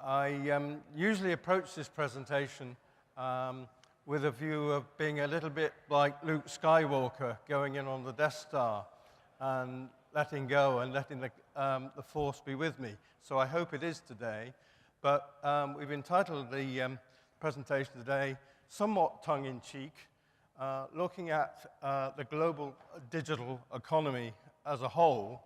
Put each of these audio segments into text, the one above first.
I usually approach this presentation with a view of being a little bit like Luke Skywalker going in on the Death Star and letting go and letting the Force be with me. So I hope it is today. But we've entitled the presentation today, somewhat tongue-in-cheek, looking at the global digital economy as a whole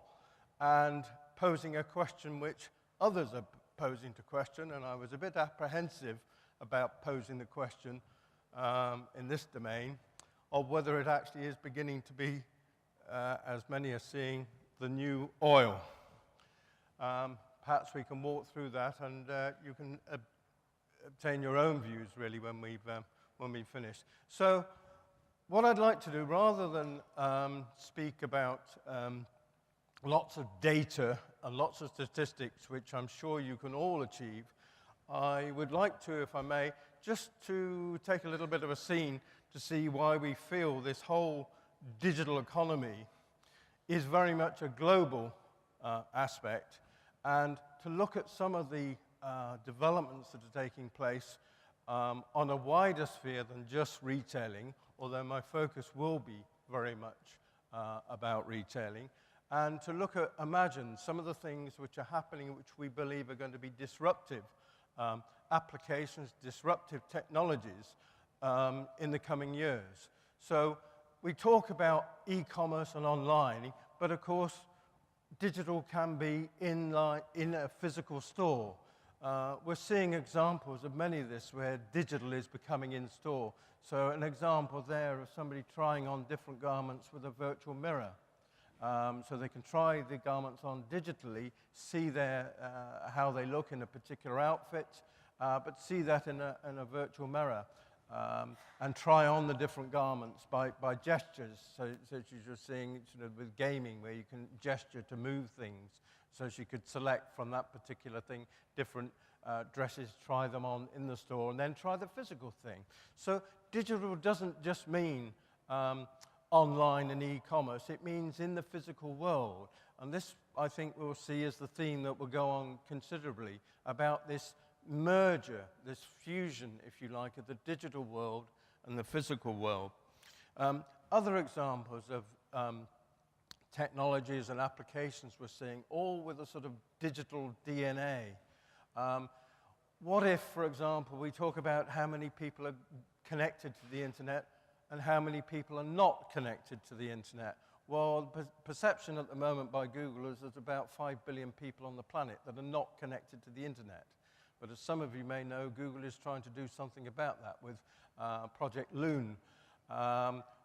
and posing a question which others are posing to question, and I was a bit apprehensive about posing the question in this domain of whether it actually is beginning to be, as many are seeing, the new oil. Perhaps we can walk through that, and you can obtain your own views, really, when we've finished. So what I'd like to do, rather than speak about lots of data and lots of statistics, which I'm sure you can all achieve, I would like to, if I may, just to take a little bit of a scene to see why we feel this whole digital economy is very much a global aspect, and to look at some of the developments that are taking place on a wider sphere than just retailing, although my focus will be very much about retailing, and to look at, imagine, some of the things which are happening which we believe are going to be disruptive applications, disruptive technologies in the coming years. So we talk about e-commerce and online, but of course digital can be in a physical store. We're seeing examples of many of this where digital is becoming in store. So an example there of somebody trying on different garments with a virtual mirror. So they can try the garments on digitally, see how they look in a particular outfit, but see that in a virtual mirror, and try on the different garments by gestures. So you're seeing sort of with gaming, where you can gesture to move things. So she could select from that particular thing different dresses, try them on in the store, and then try the physical thing. So digital doesn't just mean online and e-commerce, it means in the physical world. And this, I think, we'll see as the theme that will go on considerably about this merger, this fusion, if you like, of the digital world and the physical world. Other examples of technologies and applications we're seeing, all with a sort of digital DNA. What if, for example, we talk about how many people are connected to the internet and how many people are not connected to the internet? Well, the perception at the moment by Google is there's about 5 billion people on the planet that are not connected to the internet. But as some of you may know, Google is trying to do something about that with Project Loon,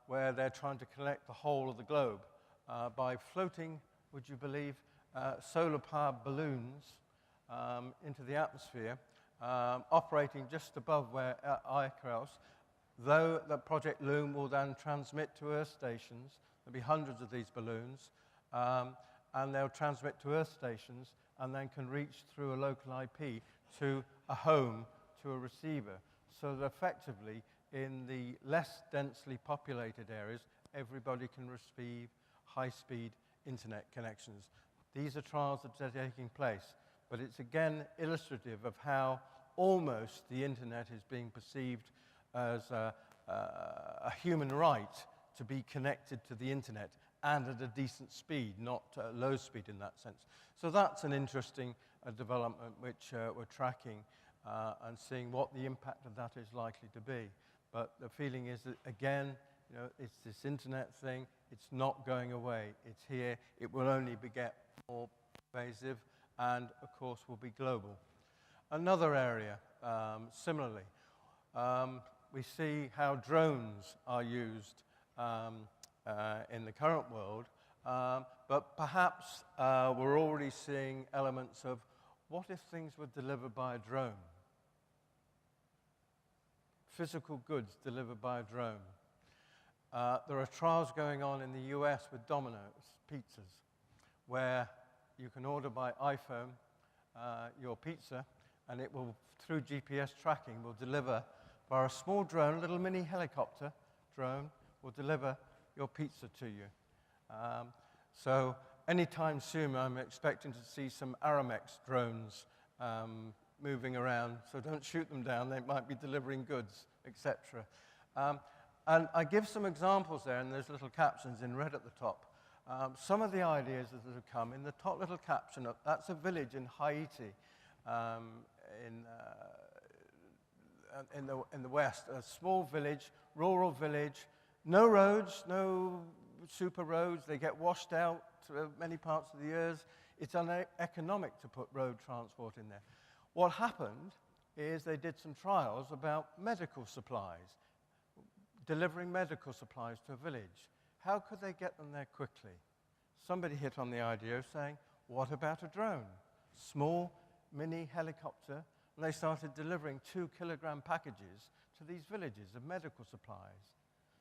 where they're trying to connect the whole of the globe by floating, would you believe, solar-powered balloons into the atmosphere, operating just above where Icarus. Though the Project Loon will then transmit to Earth stations. There'll be hundreds of these balloons, and they'll transmit to Earth stations and then can reach through a local IP to a home, to a receiver, so that effectively in the less densely populated areas, everybody can receive high-speed internet connections. These are trials that are taking place, but it's again illustrative of how almost the internet is being perceived as a human right to be connected to the internet and at a decent speed, not low speed in that sense. So that's an interesting development which we're tracking and seeing what the impact of that is likely to be. But the feeling is that, again, you know, it's this internet thing, it's not going away, it's here, it will only get more pervasive and, of course, will be global. Another area, similarly, we see how drones are used in the current world, but perhaps we're already seeing elements of what if things were delivered by a drone? Physical goods delivered by a drone. There are trials going on in the US with Domino's pizzas, where you can order by iPhone your pizza, and it will, through GPS tracking, will deliver by a small drone, a little mini helicopter drone, will deliver your pizza to you. So anytime soon, I'm expecting to see some ArabNet drones moving around, so don't shoot them down. They might be delivering goods, etc. And I give some examples there in those little captions in red at the top. Some of the ideas that have come in the top little caption, that's a village in Haiti in the west, a small village, rural village, no roads, no super roads. They get washed out many parts of the years. It's uneconomic to put road transport in there. What happened is they did some trials about medical supplies, delivering medical supplies to a village. How could they get them there quickly? Somebody hit on the idea of saying, what about a drone? Small, mini helicopter, and they started delivering 2-kilogram packages to these villages of medical supplies.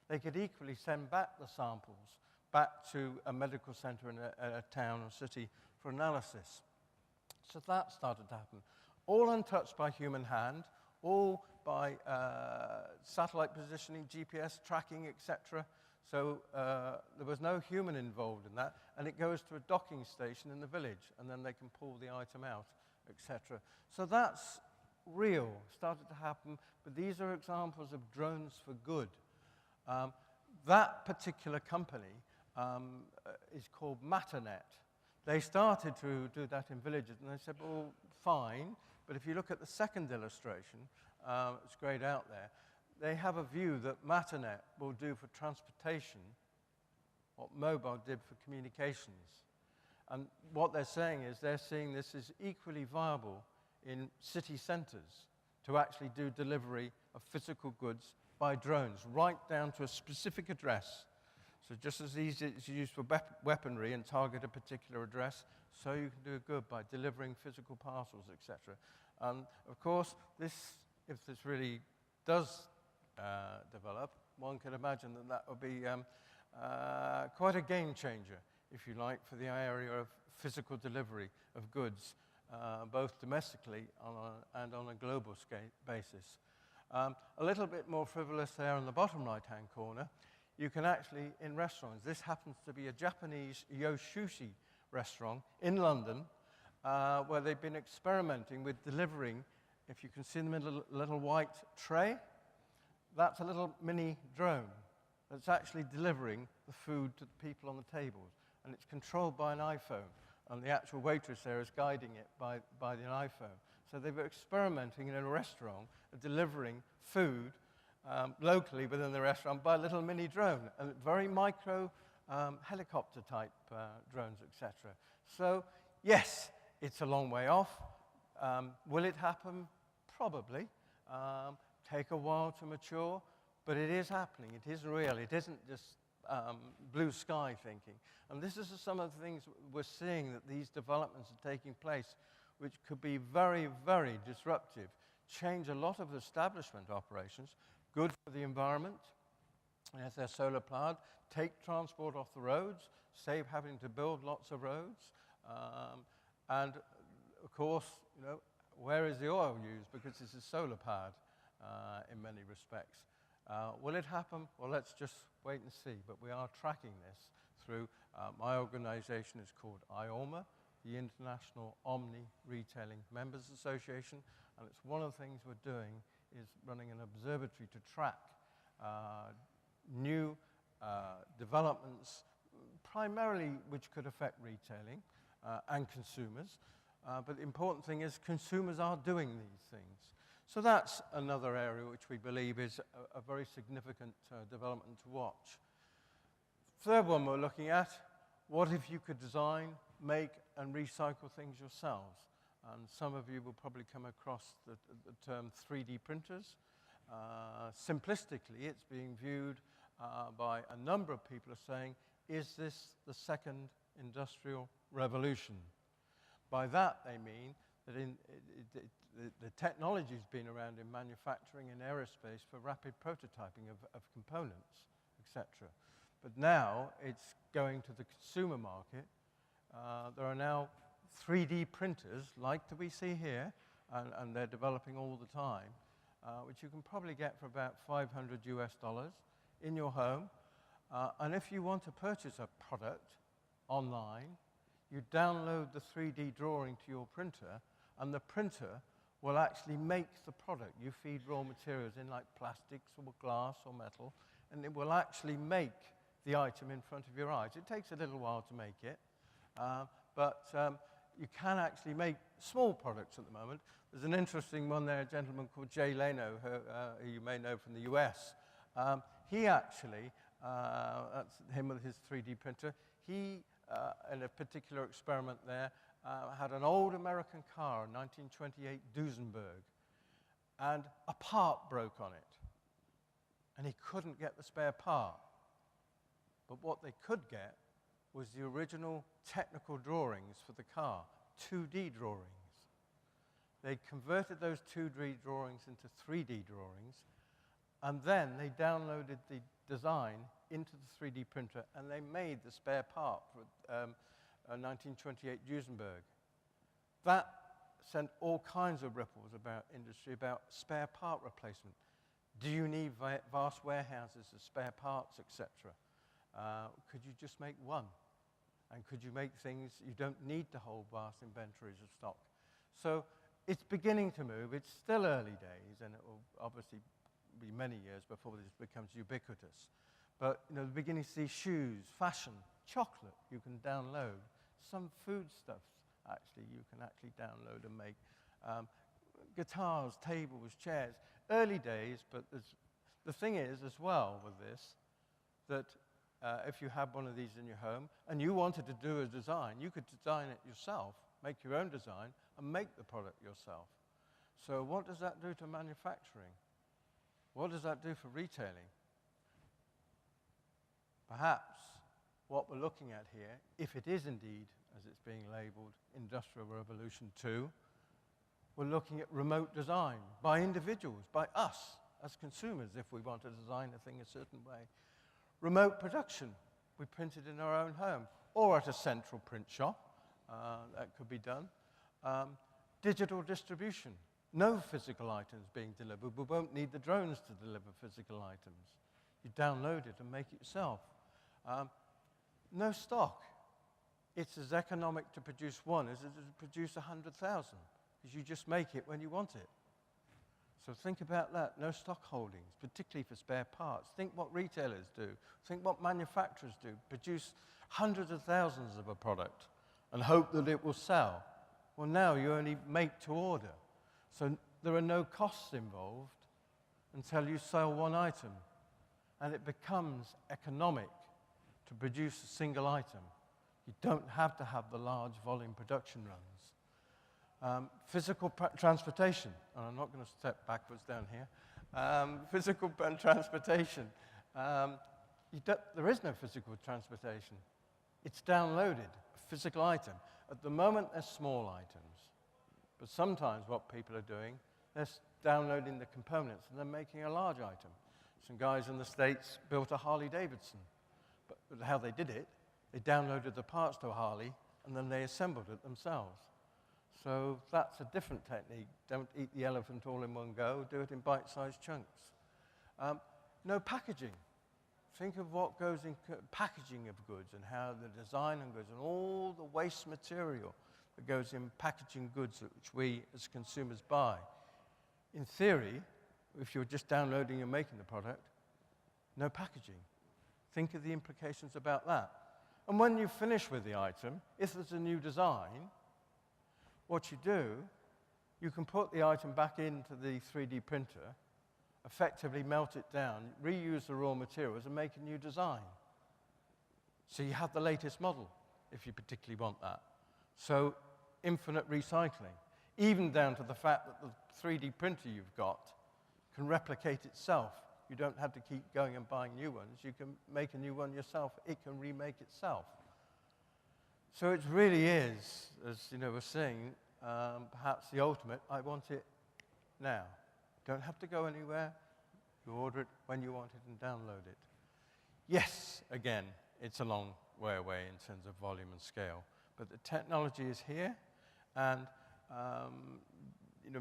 They could equally send back the samples back to a medical center in a town or city for analysis. So that started to happen. All untouched by human hand, all by satellite positioning, GPS tracking, etc. So there was no human involved in that, and it goes to a docking station in the village, and then they can pull the item out, etc. So that's real, started to happen, but these are examples of drones for good. That particular company is called MatterNet. They started to do that in villages, and they said, well, fine, but if you look at the second illustration, it's grayed out there, they have a view that MatterNet will do for transportation what mobile did for communications. And what they're saying is they're seeing this as equally viable in city centers to actually do delivery of physical goods by drones, right down to a specific address. So just as easy as used for weaponry and target a particular address, so you can do good by delivering physical parcels, etc. And of course, if this really does develop, one can imagine that would be quite a game changer, if you like, for the area of physical delivery of goods, both domestically and on a global basis. A little bit more frivolous there on the bottom right-hand corner, you can actually, in restaurants, this happens to be a Japanese yoshushi restaurant in London, where they've been experimenting with delivering, if you can see them in a little white tray, that's a little mini drone that's actually delivering the food to the people on the tables. And it's controlled by an iPhone, and the actual waitress there is guiding it by the iPhone. So they were experimenting in a restaurant, delivering food locally within the restaurant by a little mini drone, and very micro helicopter-type drones, etc. So, yes, it's a long way off. Will it happen? Probably. Take a while to mature, but it is happening. It is real. It isn't just blue sky thinking. And this is some of the things we're seeing, that these developments are taking place, which could be very, very disruptive, change a lot of establishment operations, good for the environment, and if they're solar powered, take transport off the roads, save having to build lots of roads, and of course, you know, where is the oil used? Because this is solar powered in many respects. Will it happen? Well, let's just wait and see, but we are tracking this through, my organization is called IORMA, the International Omni Retailing Members Association, and it's one of the things we're doing is running an observatory to track new developments, primarily which could affect retailing and consumers. But the important thing is consumers are doing these things. So that's another area which we believe is a very significant development to watch. Third one we're looking at, what if you could design, make, and recycle things yourselves? And some of you will probably come across the term 3D printers. Simplistically, it's being viewed by a number of people as saying, is this the second industrial revolution? By that, they mean that the technology has been around in manufacturing and aerospace for rapid prototyping of components, etc. But now it's going to the consumer market. There are now 3D printers, like we see here, and they're developing all the time, which you can probably get for about $500 in your home. And if you want to purchase a product online, you download the 3D drawing to your printer, and the printer will actually make the product. You feed raw materials in like plastics or glass or metal, and it will actually make the item in front of your eyes. It takes a little while to make it, but you can actually make small products at the moment. There's an interesting one there, a gentleman called Jay Leno, who you may know from the US. He actually, that's him with his 3D printer, he, in a particular experiment there, had an old American car, a 1928 Duesenberg, and a part broke on it. And he couldn't get the spare part. But what they could get was the original technical drawings for the car, 2D drawings. They converted those 2D drawings into 3D drawings, and then they downloaded the design into the 3D printer, and they made the spare part for a 1928 Duesenberg. That sent all kinds of ripples about industry, about spare part replacement. Do you need vast warehouses of spare parts, etc.? Could you just make one? And could you make things you don't need to hold vast inventories of stock? So it's beginning to move. It's still early days, and it will obviously be many years before this becomes ubiquitous. But you know, the beginning to see shoes, fashion, chocolate you can download. Some foodstuffs, actually, you can actually download and make. Guitars, tables, chairs. Early days, but the thing is, as well, with this, that if you have one of these in your home and you wanted to do a design, you could design it yourself, make your own design, and make the product yourself. So what does that do to manufacturing? What does that do for retailing? Perhaps what we're looking at here, if it is indeed, as it's being labeled, Industrial Revolution 2, we're looking at remote design by individuals, by us as consumers, if we want to design a thing a certain way. Remote production, we print it in our own home, or at a central print shop, that could be done. Digital distribution, no physical items being delivered. We won't need the drones to deliver physical items. You download it and make it yourself. No stock. It's as economic to produce one as it is to produce 100,000, because you just make it when you want it. So think about that. No stock holdings, particularly for spare parts. Think what retailers do. Think what manufacturers do. Produce hundreds of thousands of a product and hope that it will sell. Well, now you only make to order. So there are no costs involved until you sell one item. And it becomes economic to produce a single item. You don't have to have the large volume production runs. Physical transportation, and I'm not going to step backwards down here. Physical transportation. There is no physical transportation. It's downloaded, a physical item. At the moment, they're small items. But sometimes what people are doing, they're downloading the components and they're making a large item. Some guys in the States built a Harley Davidson. But how they did it, they downloaded the parts to a Harley and then they assembled it themselves. So that's a different technique. Don't eat the elephant all in one go. Do it in bite-sized chunks. No packaging. Think of what goes in packaging of goods and how the design of goods and all the waste material that goes in packaging goods which we as consumers buy. In theory, if you're just downloading and making the product, no packaging. Think of the implications about that. And when you finish with the item, if there's a new design, what you do, you can put the item back into the 3D printer, effectively melt it down, reuse the raw materials, and make a new design. So you have the latest model, if you particularly want that. So infinite recycling, even down to the fact that the 3D printer you've got can replicate itself. You don't have to keep going and buying new ones. You can make a new one yourself. It can remake itself. So it really is, as you know, we're saying, perhaps the ultimate, I want it now. Don't have to go anywhere. You order it when you want it and download it. Yes, again, it's a long way away in terms of volume and scale. But the technology is here, and you know,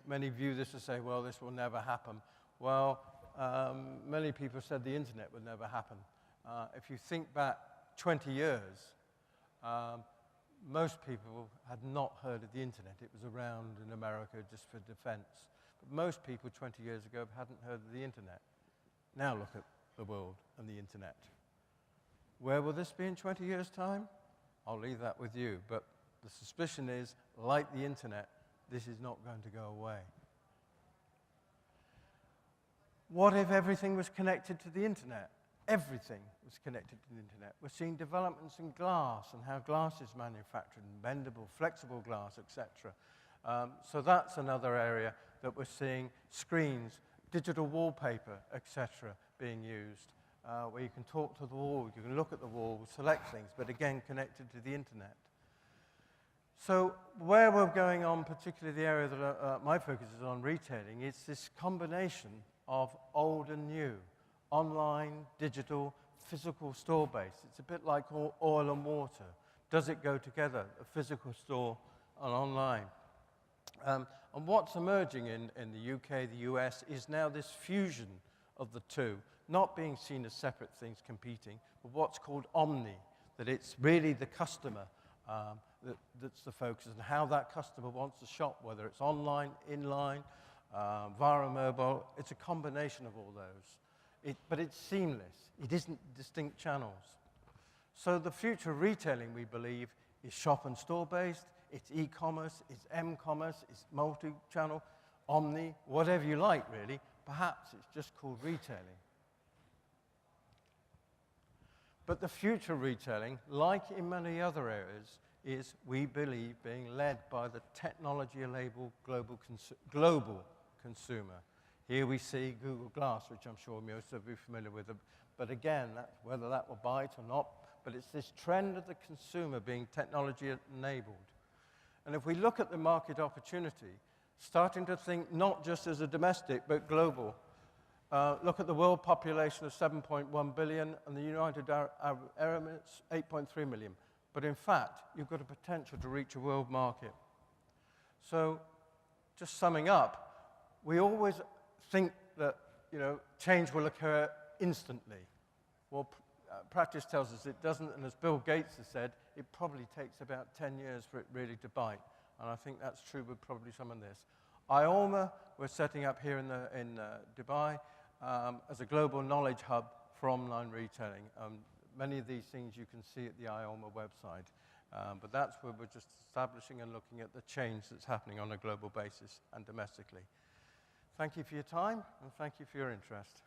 many view this to say, well, this will never happen. Well, many people said the internet would never happen. If you think back 20 years, most people had not heard of the internet. It was around in America just for defense. But most people 20 years ago hadn't heard of the internet. Now look at the world and the internet. Where will this be in 20 years' time? I'll leave that with you. But the suspicion is, like the internet, this is not going to go away. What if everything was connected to the internet? Everything was connected to the internet. We're seeing developments in glass and how glass is manufactured, and bendable, flexible glass, etc. So that's another area that we're seeing screens, digital wallpaper, etc. being used, where you can talk to the wall, you can look at the wall, select things, but again connected to the internet. So where we're going on, particularly the area that my focus is on, retailing, it's this combination of old and new, online, digital, physical store base. It's a bit like oil and water. Does it go together, a physical store and online? And what's emerging in the UK, the US, is now this fusion of the two, not being seen as separate things competing, but what's called Omni, that it's really the customer that's the focus, and how that customer wants to shop, whether it's online, inline, via mobile. It's a combination of all those. But it's seamless. It isn't distinct channels. So the future of retailing, we believe, is shop and store based, it's e-commerce, it's m-commerce, it's multi-channel, omni, whatever you like really. Perhaps it's just called retailing. But the future of retailing, like in many other areas, is, we believe, being led by the technology-enabled global consumer. Here we see Google Glass, which I'm sure most of you are familiar with. But again, whether that will bite or not, but it's this trend of the consumer being technology-enabled. And if we look at the market opportunity, starting to think not just as a domestic, but global. Look at the world population of 7.1 billion and the United Arab Emirates, 8.3 million. But in fact, you've got a potential to reach a world market. So just summing up, we always think that change will occur instantly. Well, practice tells us it doesn't, and as Bill Gates has said, it probably takes about 10 years for it really to bite. And I think that's true with probably some of this. IORMA, we're setting up here in Dubai as a global knowledge hub for online retailing. Many of these things you can see at the IORMA website. But that's where we're just establishing and looking at the change that's happening on a global basis and domestically. Thank you for your time, and thank you for your interest.